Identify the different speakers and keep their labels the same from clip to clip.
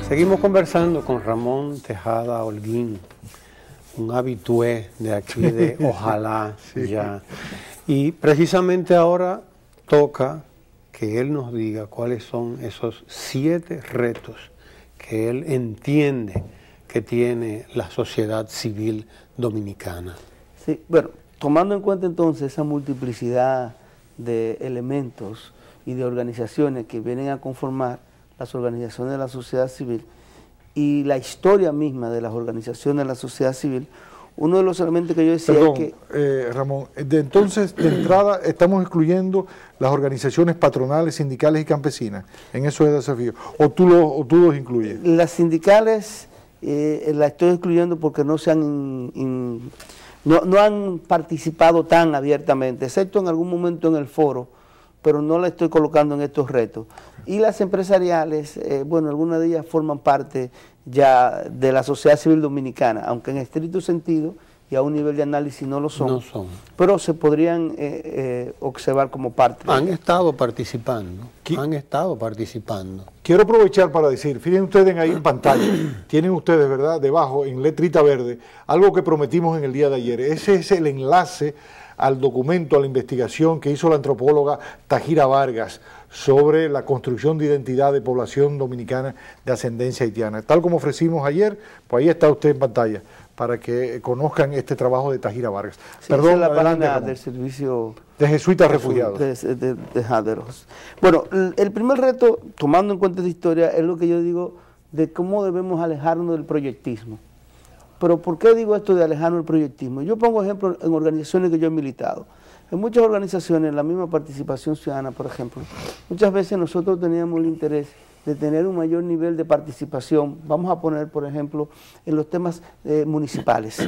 Speaker 1: Seguimos conversando con Ramón Tejada Holguín, un habitué de aquí de Ojalá ya. Y precisamente ahora toca que él nos diga cuáles son esos 7 retos que él entiende que tiene la sociedad civil dominicana.
Speaker 2: Sí, bueno, tomando en cuenta entonces esa multiplicidad de elementos y de organizaciones que vienen a conformar las organizaciones de la sociedad civil y la historia misma de las organizaciones de la sociedad civil, uno de los elementos que yo decía es que...
Speaker 3: Ramón, entonces de entrada estamos excluyendo las organizaciones patronales, sindicales y campesinas en esos desafíos, o tú los incluyes.
Speaker 2: Las sindicales las estoy excluyendo porque no se han... No han participado tan abiertamente, excepto en algún momento en el foro, pero no la estoy colocando en estos retos. Y las empresariales, bueno, algunas de ellas forman parte ya de la sociedad civil dominicana, aunque en estricto sentido y a un nivel de análisis no lo son, pero se podrían observar como parte.
Speaker 1: Han estado participando.
Speaker 3: Quiero aprovechar para decir, fíjense ustedes ahí en pantalla, tienen ustedes, ¿verdad?, debajo, en letrita verde, algo que prometimos en el día de ayer. Ese es el enlace al documento, a la investigación que hizo la antropóloga Tajira Vargas sobre la construcción de identidad de población dominicana de ascendencia haitiana. Tal como ofrecimos ayer, pues ahí está usted en pantalla, para que conozcan este trabajo de Tajira Vargas.
Speaker 2: Sí,
Speaker 3: perdón,
Speaker 2: esa es la
Speaker 3: adelante,
Speaker 2: página del servicio
Speaker 3: de jesuitas refugiados.
Speaker 2: De Haderos. Bueno, el primer reto, tomando en cuenta esta historia, es lo que yo digo de cómo debemos alejarnos del proyectismo. Pero ¿por qué digo esto de alejarnos del proyectismo? Yo pongo ejemplo en organizaciones que yo he militado. En muchas organizaciones, la misma participación ciudadana, por ejemplo, muchas veces nosotros teníamos el interés de tener un mayor nivel de participación, vamos a poner, por ejemplo, en los temas municipales.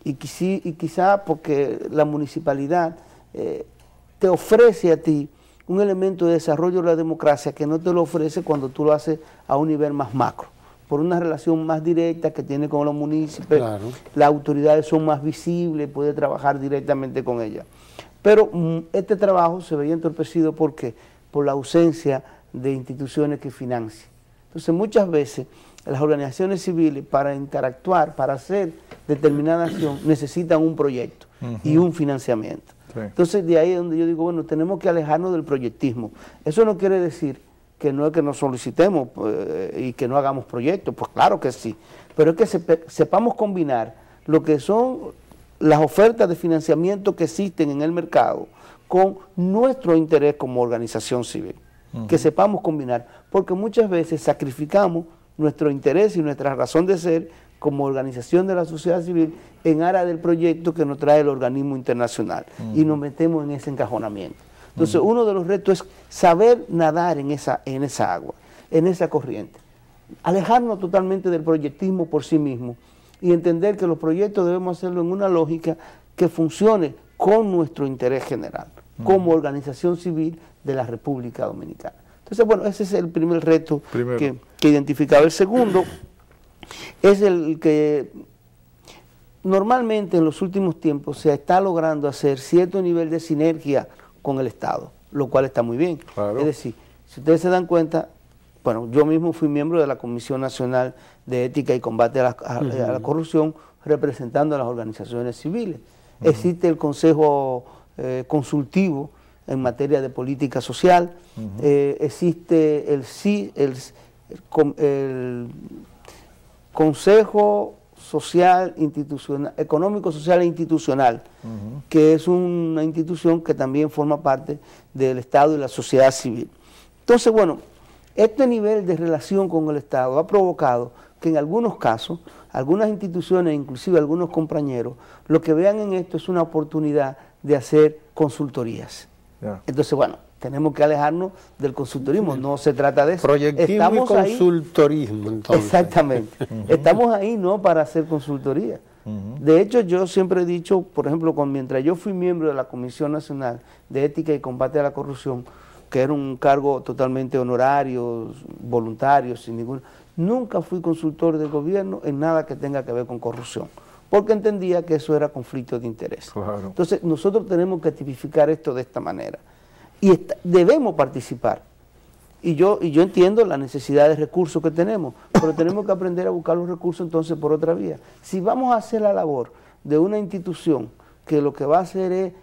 Speaker 2: Y quizá porque la municipalidad te ofrece a ti un elemento de desarrollo de la democracia que no te lo ofrece cuando tú lo haces a un nivel más macro, por una relación más directa que tiene con los municipios, claro. Las autoridades son más visibles, puede trabajar directamente con ellas. Pero este trabajo se veía entorpecido ¿por qué? Por la ausencia de instituciones que financien. Entonces muchas veces las organizaciones civiles para interactuar, para hacer determinada acción, necesitan un proyecto y un financiamiento. Sí. Entonces de ahí es donde yo digo, bueno, tenemos que alejarnos del proyectismo. Eso no quiere decir que no es que nos solicitemos y que no hagamos proyectos, pues claro que sí, pero es que sepamos combinar lo que son las ofertas de financiamiento que existen en el mercado con nuestro interés como organización civil, que sepamos combinar, porque muchas veces sacrificamos nuestro interés y nuestra razón de ser como organización de la sociedad civil en aras del proyecto que nos trae el organismo internacional y nos metemos en ese encajonamiento. Entonces uno de los retos es saber nadar en esa agua, en esa corriente, alejarnos totalmente del proyectismo por sí mismo y entender que los proyectos debemos hacerlo en una lógica que funcione con nuestro interés general, como organización civil de la República Dominicana. Entonces, bueno, ese es el primer reto que identificaba. El segundo es el que normalmente en los últimos tiempos se está logrando hacer cierto nivel de sinergia con el Estado, lo cual está muy bien. Claro. Es decir, si ustedes se dan cuenta, bueno, yo mismo fui miembro de la Comisión Nacional de Ética y Combate a la Corrupción, representando a las organizaciones civiles. Existe el Consejo Consultivo en materia de política social, existe el Consejo Social Institucional, Económico, Social e Institucional, que es una institución que también forma parte del Estado y la sociedad civil. Entonces, bueno, este nivel de relación con el Estado ha provocado que en algunos casos, algunas instituciones, inclusive algunos compañeros, lo que vean en esto es una oportunidad de hacer consultorías. Entonces, bueno, tenemos que alejarnos del consultorismo, no se trata de eso.
Speaker 1: Proyectismo y consultorismo, entonces.
Speaker 2: Exactamente. Estamos ahí no para hacer consultoría. De hecho, yo siempre he dicho, por ejemplo, mientras yo fui miembro de la Comisión Nacional de Ética y Combate a la Corrupción, que era un cargo totalmente honorario, voluntario, sin ningún... Nunca fui consultor del gobierno en nada que tenga que ver con corrupción, porque entendía que eso era conflicto de interés. Claro. Entonces, nosotros tenemos que tipificar esto de esta manera. Y debemos participar Y yo entiendo la necesidad de recursos que tenemos, pero tenemos que aprender a buscar los recursos entonces por otra vía. Si vamos a hacer la labor de una institución que lo que va a hacer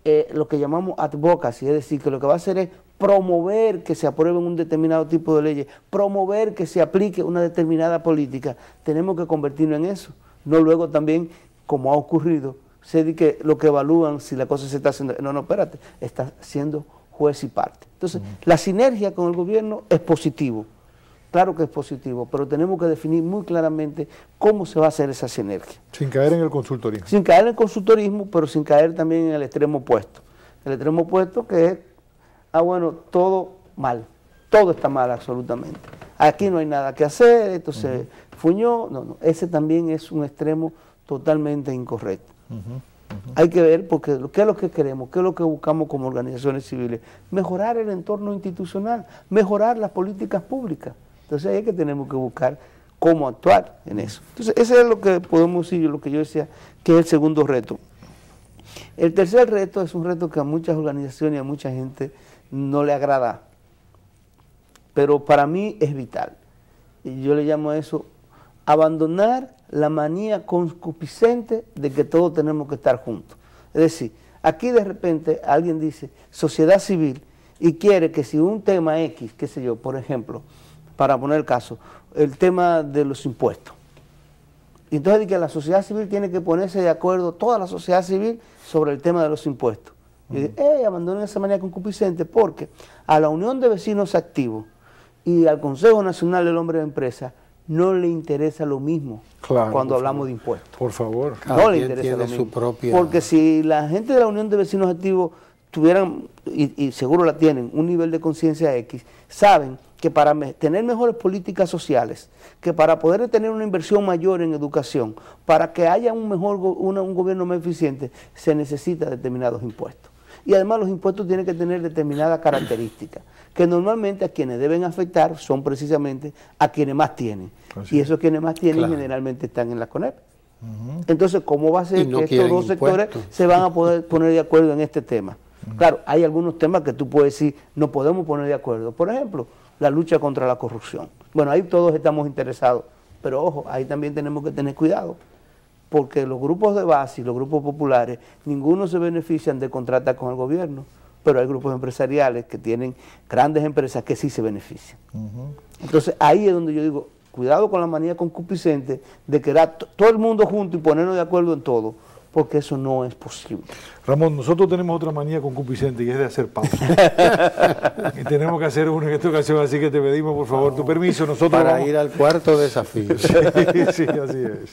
Speaker 2: es lo que llamamos advocacy, es decir, que lo que va a hacer es promover que se aprueben un determinado tipo de leyes, promover que se aplique una determinada política, tenemos que convertirnos en eso. No luego también, como ha ocurrido, se dice que lo que evalúan si la cosa se está haciendo, no, espérate, está siendo juez y parte. Entonces, la sinergia con el gobierno es positivo, claro que es positivo, pero tenemos que definir muy claramente cómo se va a hacer esa sinergia.
Speaker 3: Sin caer en el consultorismo.
Speaker 2: Sin caer en el consultorismo, pero sin caer también en el extremo opuesto. El extremo opuesto que es, bueno, todo mal, todo está mal absolutamente. Aquí no hay nada que hacer, esto se fuñó, no, ese también es un extremo totalmente incorrecto. Hay que ver, porque ¿qué es lo que queremos? ¿Qué es lo que buscamos como organizaciones civiles? Mejorar el entorno institucional, mejorar las políticas públicas. Entonces ahí es que tenemos que buscar cómo actuar en eso. Entonces ese es lo que podemos decir, lo que yo decía, que es el segundo reto. El tercer reto es un reto que a muchas organizaciones y a mucha gente no le agrada, pero para mí es vital. Y yo le llamo a eso abandonar la manía concupiscente de que todos tenemos que estar juntos. Es decir, aquí de repente alguien dice sociedad civil y quiere que si un tema X, qué sé yo, por ejemplo, para poner el caso, el tema de los impuestos. Y entonces dice que la sociedad civil tiene que ponerse de acuerdo, toda la sociedad civil, sobre el tema de los impuestos. Y dice, abandonen esa manía concupiscente porque a la Unión de Vecinos Activos y al Consejo Nacional del Hombre de Empresa no le interesa lo mismo cuando hablamos de impuestos.
Speaker 3: Por favor.
Speaker 2: No le interesa lo mismo. Porque si la gente de la Unión de Vecinos Activos tuvieran, y seguro la tienen, un nivel de conciencia X, saben que para tener mejores políticas sociales, que para poder tener una inversión mayor en educación, para que haya un gobierno más eficiente, se necesita determinados impuestos. Y además los impuestos tienen que tener determinadas características, que normalmente a quienes deben afectar son precisamente a quienes más tienen. Y esos quienes más tienen generalmente están en la CONEP. Entonces, ¿cómo va a ser que estos dos sectores se van a poder poner de acuerdo en este tema? Claro, hay algunos temas que tú puedes decir, no podemos poner de acuerdo. Por ejemplo, la lucha contra la corrupción. Bueno, ahí todos estamos interesados, pero ojo, ahí también tenemos que tener cuidado, porque los grupos de base y los grupos populares, ninguno se benefician de contratar con el gobierno, pero hay grupos empresariales que tienen grandes empresas que sí se benefician. Entonces ahí es donde yo digo, cuidado con la manía concupiscente de quedar todo el mundo junto y ponernos de acuerdo en todo, porque eso no es posible.
Speaker 3: Ramón, nosotros tenemos otra manía concupiscente y es de hacer pausa. Y tenemos que hacer una en esta ocasión, así que te pedimos por favor tu permiso. Nosotros
Speaker 1: para ir al cuarto desafío.
Speaker 3: Sí, así es.